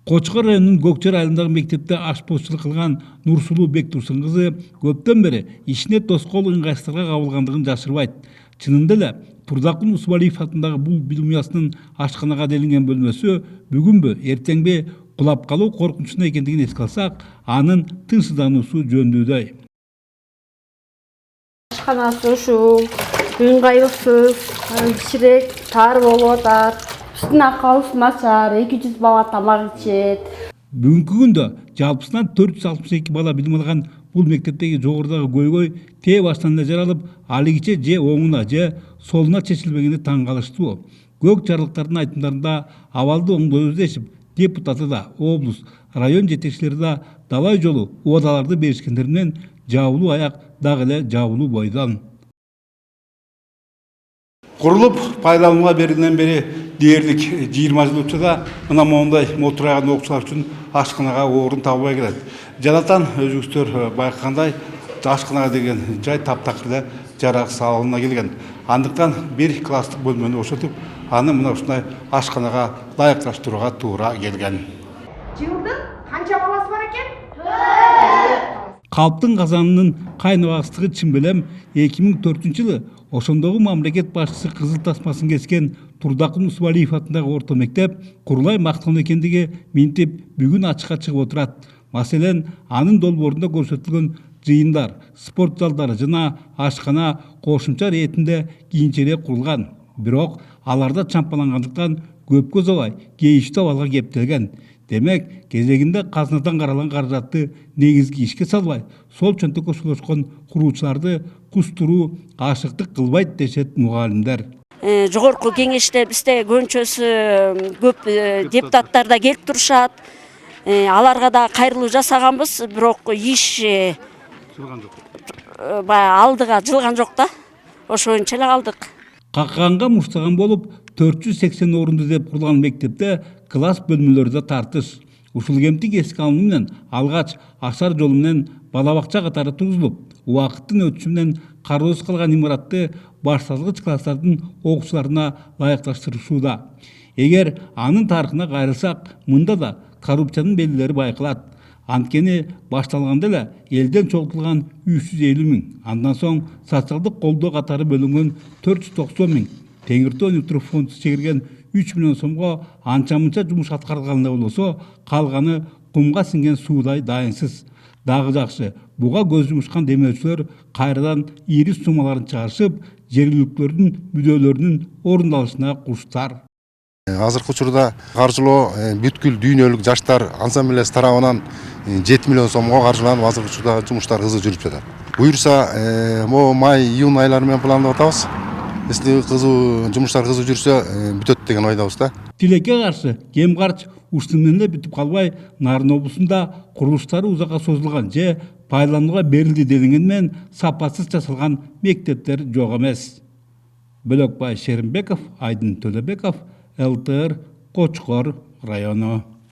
Кочкор районунун Көкчөр айылындагы мектепте ашпозчулук кылган Нурсулуу Бектурсун кызы көптөн бери ишине тоскоол ыңгайсыздыкка кабылгандыгын жашырбайт. Чынында эле Турдакун Усубалиев атындагы бул билим уясынын ашканага делинген бөлмөсү бүгүнбү, эртеңби кулап калуу коркунучунда экендигин эске алсак, анын тынчсыздануусу жөндөдөй. Ашканасы ушул, ыңгайлыксыз, кичирээк тар болуп атат. Биздин акыбыз начар, 200 бала тамак ичет. Бүгүнкү күндө жалпысынан 462 бала билим алган бул мектептеги жогорудагы көйгөй тээ баштан эле жаралып, алигиче же оңуна же солуна чечилбегени таң калыштуу. Көк жарлыктардын айтымдарында абалды оңдойбуз дешип, депутаты да, облус, район жетекчилери да далай жолу убадаларды беришкендер менен жабылуу аяк дагы эле жабылуу бойдон. Курулуп пайдаланууга берилгенден бери дээрлик 20 жыл өтсө да, мына моундай мотурайган окуучулар үчүн ашканага орун табылбай келет. Жанатан өзүңүздөр байкагандай, ашканага деген жай таптакыр эле жарак салына келген. Андыктан бир класстык бөлмөнү бошотуп, аны мына ушундай ашканага ылайыкташтырууга туура келген. Жылдын канча баласы бар экен? Калптын казанынын кайнабагыстыгы Чымбелем 2004-жылы ошондогу мамлекет башчысы кызыл тасмасын кескен Турдакун Усубалиев атындагы орто мектеп курулай макталуу экендиги минтип бүгүн ачыкка чыгып отурат. Маселен, анын долбоорунда көрсөтүлгөн жыйындар, спорт залдары жана ашкана кошумча иретинде кийинчерээк курулган. Бирок аларда чампалангандыктан көпкө узабай кейиштүү абалга кептелген. Демек, кезегинде казынадан каралган каражатты негизги ишке салбай, сол чөнтөккө сулашкан куруучуларды кустуруу ашыктык кылбайт дешет мугалимдер. Жогорку кеңеште бизде көбүнчөсү көп депутаттар да келип турушат. Аларга да кайрылуу жасаганбыз, бирок иш баягы алдыга жылган жок да. Ошончо эле калдык. Какаганга муштаган болуп, 480 орунду деп курулган мектепте класс бөлмөлөрү да тартыш. Ушул кемтик эске алуу менен алгач ашар жолу менен бала бакча катары тургузулуп, убакыттын өтүшү менен кароосуз калган имаратты башталгыч класстардын окуучуларына ылайыкташтырышууда. Эгер анын тарыхына кайрылсак, мында да коррупциянын белгилери байкалат. Анткени башталганда эле элден чогултулган 350 000, андан соң социалдык колдоо катары бөлүнгөн 490 000, Теңиртөө өнүктүрүү фонду чегирген 3 миллион сомго анча-мынча жумуш аткарылгандай болсо, калганы кумга сиңген суудай дайынсыз. Дагы жакшы, буга көз жумушкан демөөрчүлөр кайрадан ири суммаларын чыгарышып, жергиликтүүлөрдүн мүдөлөрүнүн орундалышына куштар. Азыркы учурда каржылоо бүткүл дүйнөлүк жаштар ансамблеясы тарабынан 7 миллион сомго каржыланып, азыркы учурда жумуштар кызуу жүрүп жатат. Буюрса, май-июнь айлары менен пландап атабыз. Если жумуштар кызуу жүрсө, бүтөт деген ойдобуз да. Тилекке каршы кем карч ушуну менен эле бүтүп калбай, Нарын облусунда курулуштары узакка созулган же пайдаланууга берилди делинген менен сапасыз жасалган мектептер жок эмес. Бөлөкбай Шеримбеков, Айдын Төлөбеков, ЛТР, Кочкор району.